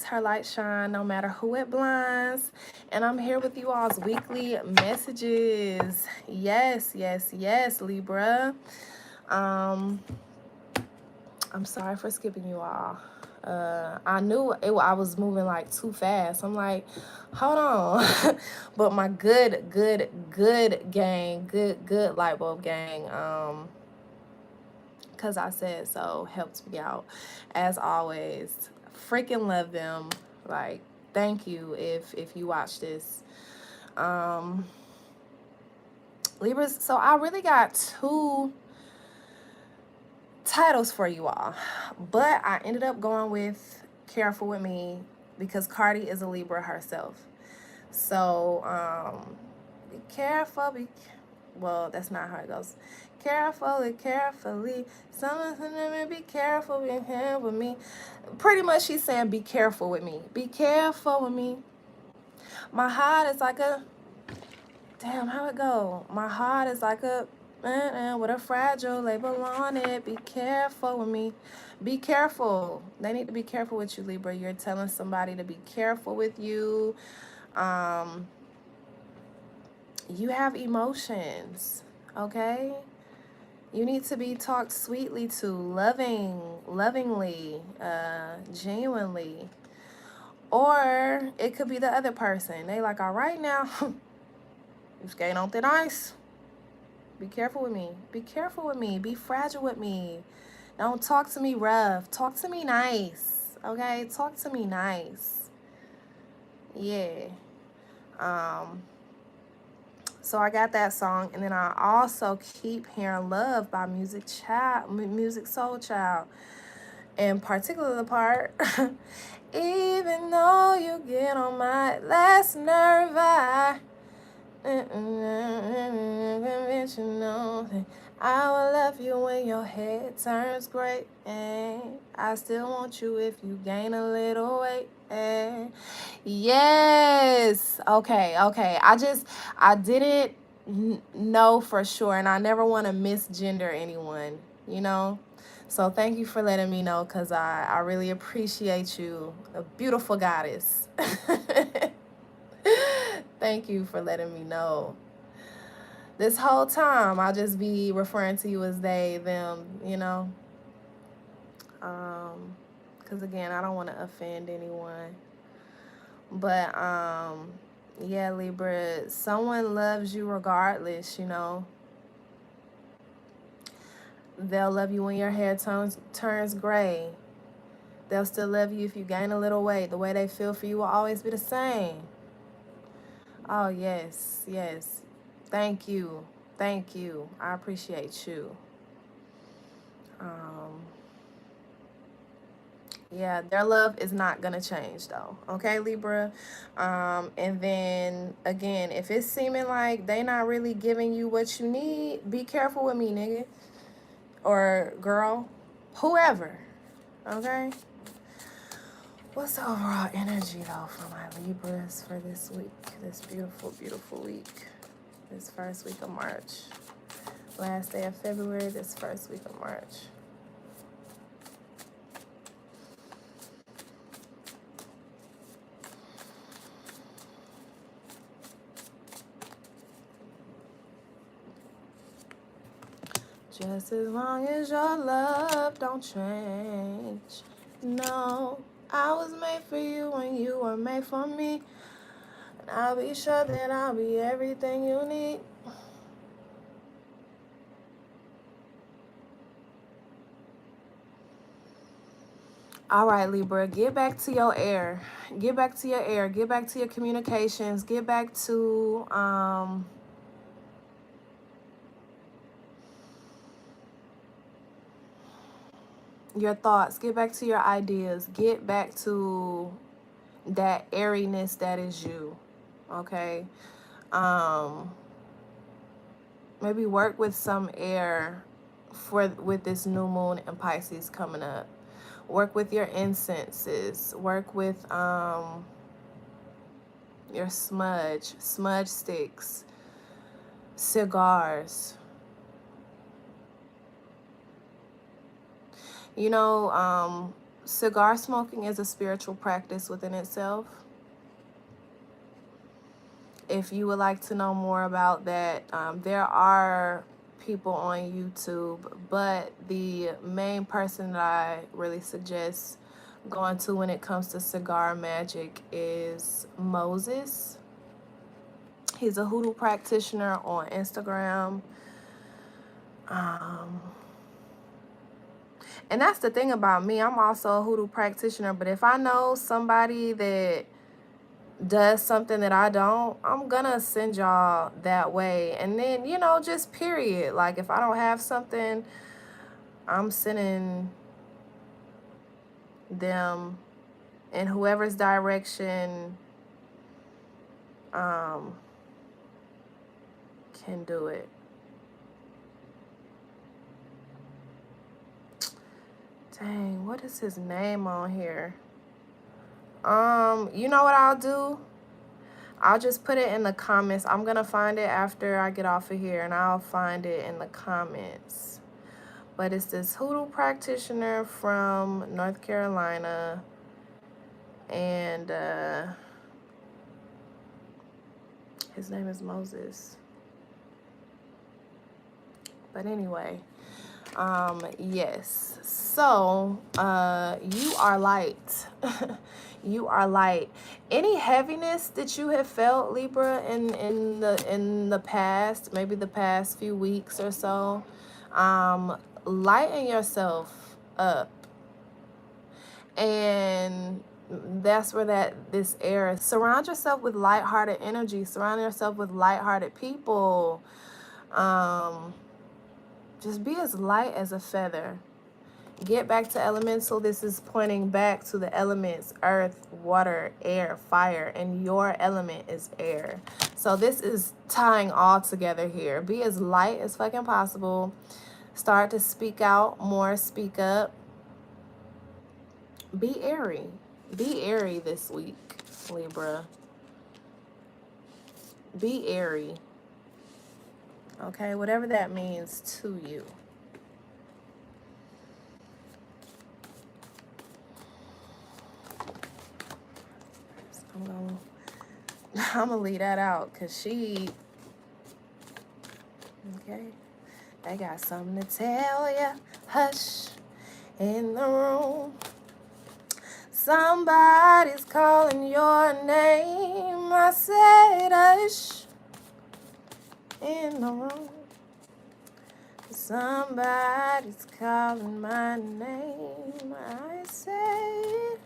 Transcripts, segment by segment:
her light shine no matter who it blinds. And I'm here with you all's weekly messages. Yes, yes, yes, Libra. Um, I'm sorry for skipping you all. I knew I was moving like too fast. I'm like, hold on. But my good gang, good light bulb gang, because I said so, helped me out. As always, freaking love them. Like, thank you if you watch this. Um, Libras, so I really got two titles for you all, but I ended up going with Careful With Me because Cardi is a Libra herself. So be careful, well, that's not how it goes. Carefully, carefully, someone be careful with him, with me. Pretty much she's saying be careful with me, be careful with me. My heart is like a, damn, how it go? My heart is like a with a fragile label on it. Be careful with me. Be careful. They need to be careful with you, Libra. You're telling somebody to be careful with you. You have emotions, okay? You need to be talked sweetly to, lovingly, genuinely. Or it could be the other person. They like, all right now, you skating on thin ice. Be careful with me. Be careful with me. Be fragile with me. Don't talk to me rough. Talk to me nice. Okay? Talk to me nice. Yeah. So I got that song, and then I also keep hearing Love by Music Soul Child. And particularly the part, even though you get on my last nerve, I will love you when your head turns gray. I still want you if you gain a little weight. Yes. Okay. I didn't know for sure, and I never want to misgender anyone, you know? So thank you for letting me know, because I really appreciate you, a beautiful goddess. Thank you for letting me know. This whole time, I'll just be referring to you as they, them, you know? Because again, I don't want to offend anyone. But, yeah, Libra, someone loves you regardless, you know? They'll love you when your hair turns gray. They'll still love you if you gain a little weight. The way they feel for you will always be the same. Oh, yes, yes. Thank you. Thank you. I appreciate you. Yeah, their love is not going to change, though. Okay, Libra? And then, again, if it's seeming like they not really giving you what you need, be careful with me, nigga. Or girl. Whoever. Okay? What's the overall energy, though, for my Libras for this week? This beautiful, beautiful week. This first week of March. Last day of February, this first week of March. Just as long as your love don't change. No, I was made for you and you were made for me. And I'll be sure that I'll be everything you need. All right, Libra, get back to your air. Get back to your air. Get back to your communications. Get back to your thoughts. Get back to your ideas. Get back to that airiness that is you. Okay? Maybe work with some air with this new moon and Pisces coming up. Work with your incenses. Work with your smudge sticks, cigars. You know, cigar smoking is a spiritual practice within itself. If you would like to know more about that, there are people on YouTube, but the main person that I really suggest going to when it comes to cigar magic is Moses. He's a hoodoo practitioner on Instagram. And that's the thing about me. I'm also a hoodoo practitioner, but if I know somebody that does something that I don't, I'm gonna send y'all that way. And then, just period. Like, if I don't have something, I'm sending them in whoever's direction can do it. Dang, what is his name on here? You know what I'll do? I'll just put it in the comments. I'm gonna find it after I get off of here, and I'll find it in the comments. But it's this hoodoo practitioner from North Carolina, and his name is Moses. But anyway, yes. So, you are light. You are light. Any heaviness that you have felt, Libra, in the past, maybe the past few weeks or so, lighten yourself up. And that's where this air is. Surround yourself with lighthearted energy. Surround yourself with lighthearted people. Just be as light as a feather. Get back to elemental. This is pointing back to the elements: earth, water, air, fire, and your element is air. So this is tying all together here. Be as light as fucking possible. Start to speak out more, speak up. Be airy. Be airy this week, Libra. Be airy. Okay, whatever that means to you. I'm gonna leave that out because okay, they got something to tell ya. Hush in the room. Somebody's calling your name. I said hush in the room. Somebody's calling my name. I said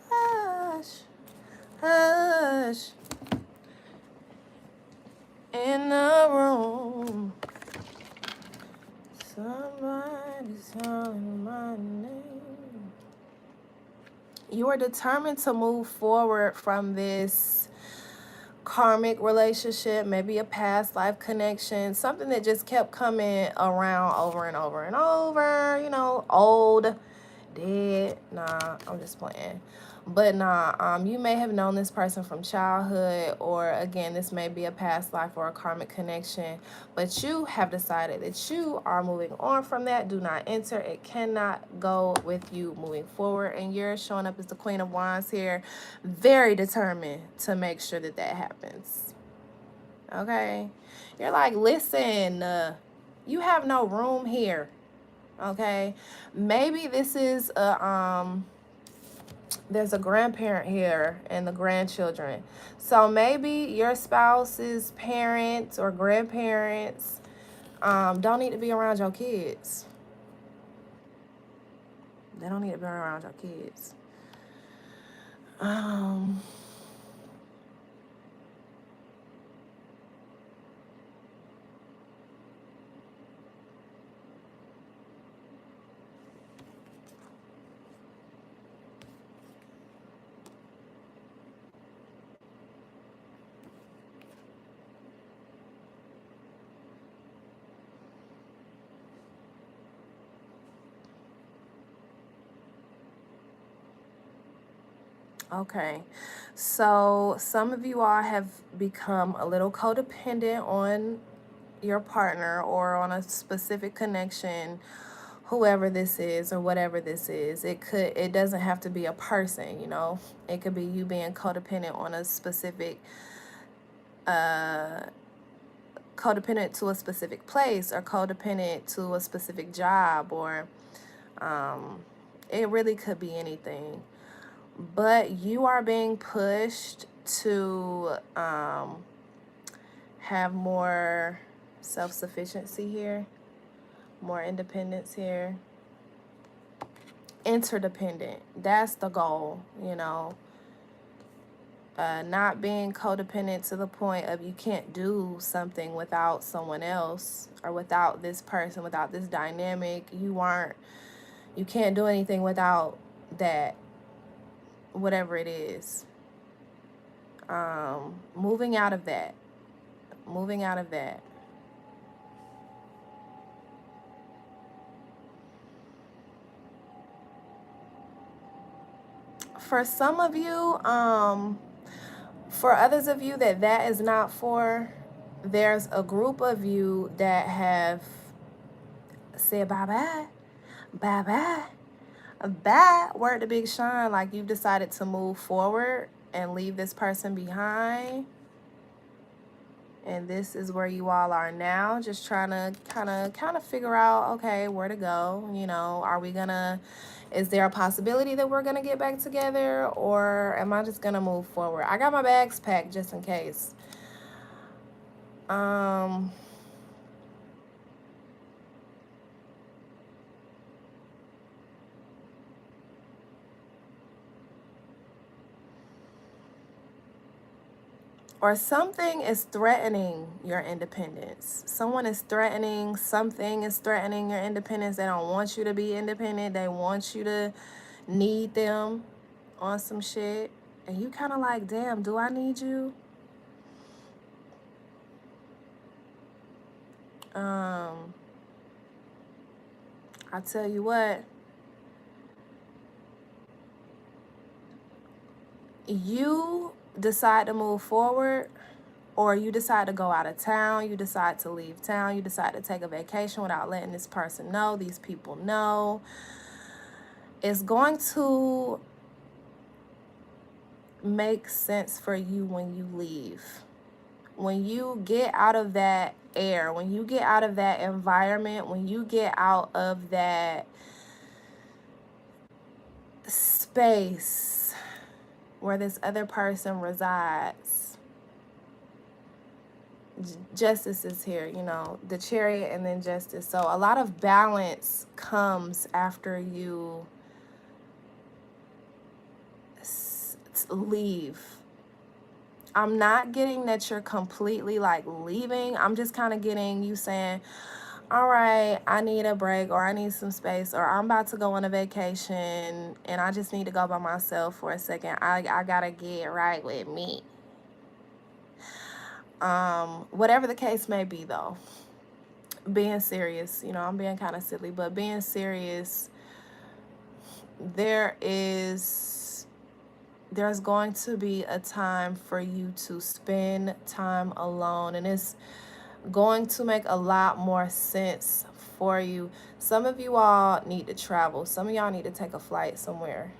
hush. Hush in the room. Somebody's calling my name. You are determined to move forward from this karmic relationship, maybe a past life connection, something that just kept coming around over and over and over, old, dead. Nah, I'm just playing. But nah, you may have known this person from childhood, or again, this may be a past life or a karmic connection, but you have decided that you are moving on from that. Do not enter. It cannot go with you moving forward, and you're showing up as the Queen of Wands here, very determined to make sure that happens. Okay? You're like, listen, you have no room here. Okay? Maybe this is there's a grandparent here and the grandchildren. So maybe your spouse's parents or grandparents don't need to be around your kids. They don't need to be around your kids. Okay, so some of you all have become a little codependent on your partner or on a specific connection whoever this is or whatever this is. It doesn't have to be a person, you know. It could be you being codependent on a specific uh codependent to a specific place, or codependent to a specific job, or it really could be anything. But you are being pushed to have more self-sufficiency here, more independence here. Interdependent, that's the goal, you know. Not being codependent to the point of you can't do something without someone else, or without this person, without this dynamic. You can't do anything without that, whatever it is. Moving out of that. Moving out of that. For some of you, for others of you that is not for, there's a group of you that have said bye-bye, bye-bye, bye, word to Big Sean. Like, you've decided to move forward and leave this person behind. And this is where you all are now, just trying to kind of figure out, okay, where to go. You know, is there a possibility that we're gonna get back together, or am I just gonna move forward? I got my bags packed just in case. Or something is threatening your independence. Something is threatening your independence. They don't want you to be independent. They want you to need them on some shit. And you kind of like, damn, do I need you? I tell you what, you decide to move forward, or you decide to go out of town, you decide to leave town, you decide to take a vacation without letting this person know, these people know, it's going to make sense for you when you leave. When you get out of that air, when you get out of that environment, when you get out of that space where this other person resides, justice is here, you know, the Chariot and then justice. So a lot of balance comes after you leave. I'm not getting that you're completely like leaving. I'm just kind of getting you saying, all right, I need a break, or I need some space, or I'm about to go on a vacation and I just need to go by myself for a second. I gotta get right with me. Whatever the case may be, though, being serious, you know, I'm being kind of silly, but being serious, there's going to be a time for you to spend time alone, and it's going to make a lot more sense for you. Some of you all need to travel. Some of y'all need to take a flight somewhere.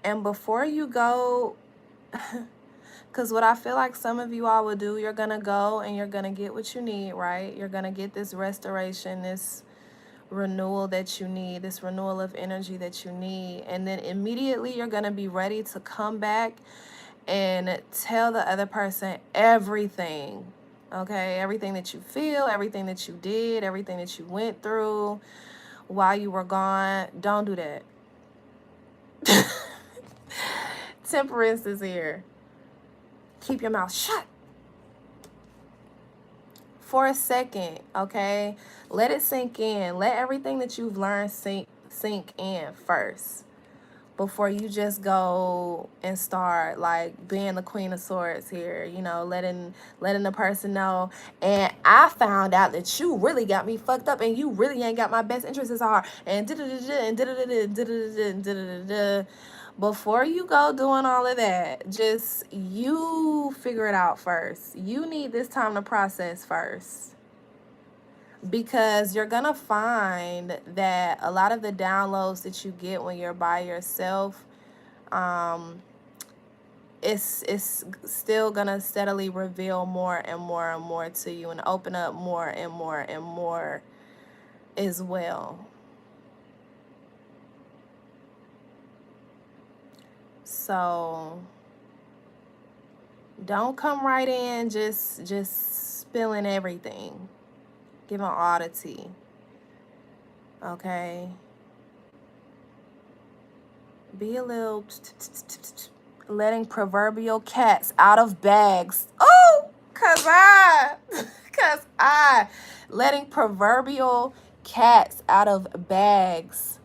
And before you go, because what I feel like some of you all will do, you're going to go and you're going to get what you need, right? You're going to get this restoration, this renewal that you need, this renewal of energy that you need. And then immediately you're going to be ready to come back and tell the other person everything, okay? Everything that you feel, everything that you did, everything that you went through while you were gone. Don't do that. Temperance is here. Keep your mouth shut for a second, okay? Let it sink in. Let everything that you've learned sink in first before you just go and start like being the Queen of Swords here, you know, letting the person know. And I found out that you really got me fucked up and you really ain't got my best interests at heart. And before you go doing all of that, just you figure it out first. You need this time to process first. Because you're gonna find that a lot of the downloads that you get when you're by yourself, it's still gonna steadily reveal more and more and more to you and open up more and more and more as well. So don't come right in just spilling everything, giving all the tea. Okay, be a little letting proverbial cats out of bags. Oh, cause I letting proverbial cats out of bags.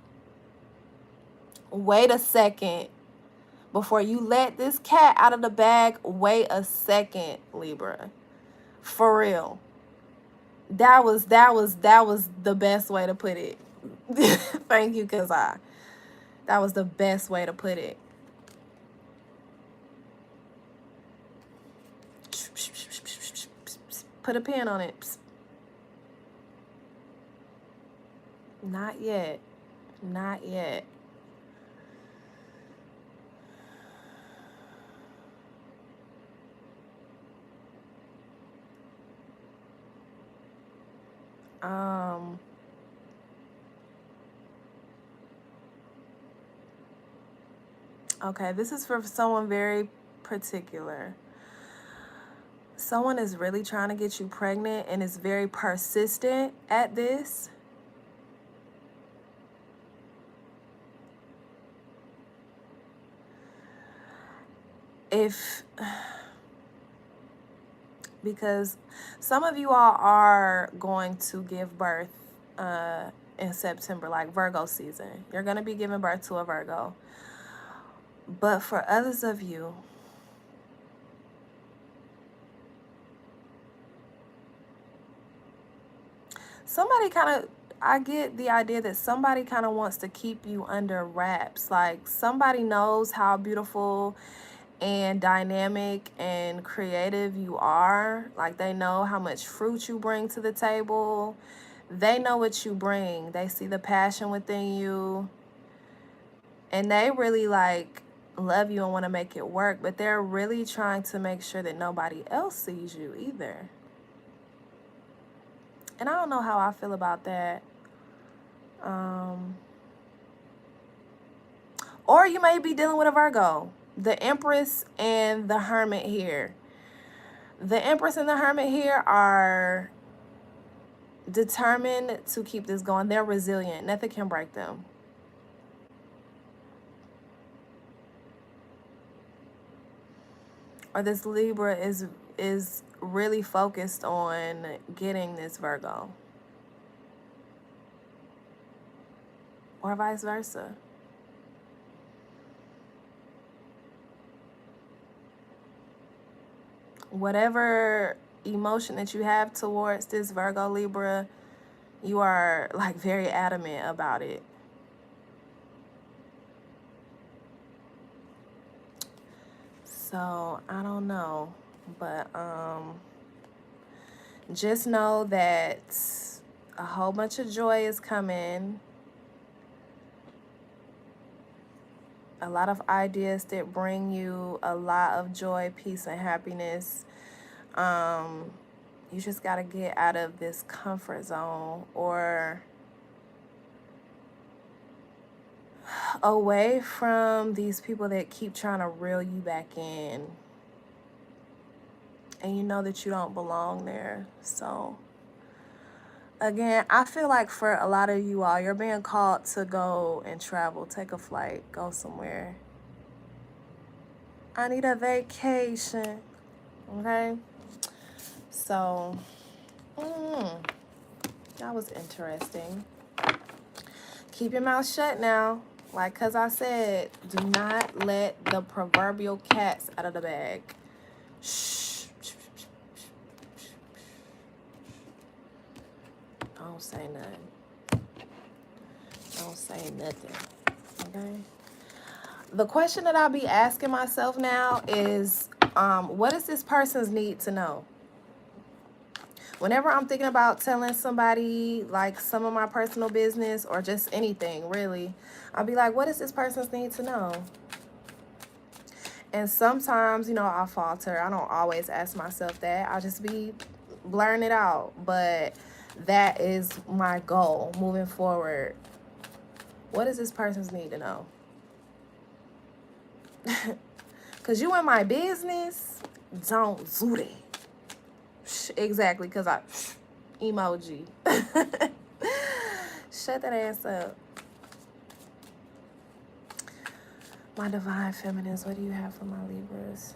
Wait a second. Before you let this cat out of the bag, wait a second, Libra. For real. That was the best way to put it. Thank you, cause that was the best way to put it. Put a pin on it. Not yet. Not yet. Okay, this is for someone very particular. Someone is really trying to get you pregnant and is very persistent at this. Because some of you all are going to give birth in September, like Virgo season. You're going to be giving birth to a Virgo. But for others of you, I get the idea that somebody kind of wants to keep you under wraps. Like somebody knows how beautiful and dynamic and creative you are. Like they know how much fruit you bring to the table. They know what you bring. They see the passion within you. And they really like love you and want to make it work, but they're really trying to make sure that nobody else sees you either. And I don't know how I feel about that. Or you may be dealing with a Virgo. The Empress and the Hermit here. The Empress and the Hermit here are determined to keep this going. They're resilient. Nothing can break them. Or this Libra is really focused on getting this Virgo. Or vice versa. Whatever emotion that you have towards this Virgo Libra, you are like very adamant about it. So I don't know, but just know that a whole bunch of joy is coming. A lot of ideas that bring you a lot of joy, peace, and happiness. You just got to get out of this comfort zone or away from these people that keep trying to reel you back in. And you know that you don't belong there. So, again, I feel like for a lot of you all, you're being called to go and travel, take a flight, go somewhere. I need a vacation. Okay? So, that was interesting. Keep your mouth shut now. Like, cause I said, do not let the proverbial cats out of the bag. Shh. Don't say nothing. Don't say nothing. Okay. The question that I'll be asking myself now is, what does this person's need to know? Whenever I'm thinking about telling somebody like some of my personal business or just anything, really, I'll be like, what does this person's need to know? And sometimes, you know, I'll falter. I don't always ask myself that. I'll just be blurring it out. But that is my goal moving forward. What does this person's need to know? Because you in my business, don't do that. Exactly, because I emoji. Shut that ass up. My divine feminines, what do you have for my Libras?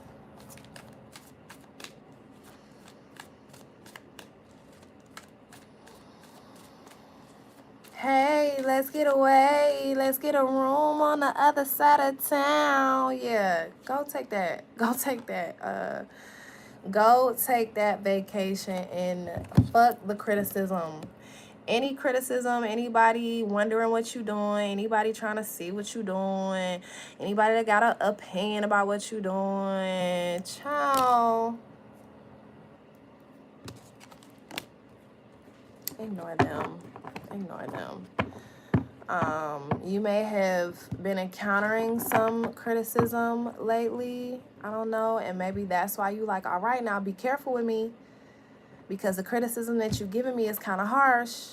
Hey, let's get away. Let's get a room on the other side of town. Yeah, go take that. Go take that. Go take that vacation and fuck the criticism. Any criticism, anybody wondering what you doing, anybody trying to see what you doing, anybody that got an opinion about what you doing, ciao. Ignore them. Ignore them. You may have been encountering some criticism lately. I don't know. And maybe that's why you like, all right, now be careful with me. Because the criticism that you're giving me is kind of harsh.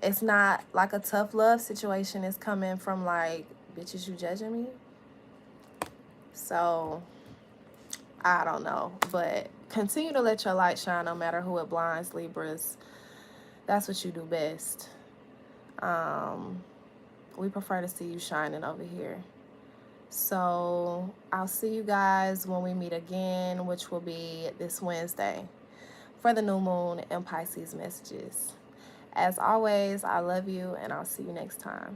It's not like a tough love situation. It's coming from like, bitches, you judging me? So, I don't know. But continue to let your light shine no matter who it blinds, Libras. That's what you do best. We prefer to see you shining over here. So I'll see you guys when we meet again, which will be this Wednesday for the new moon and Pisces messages. As always, I love you and I'll see you next time.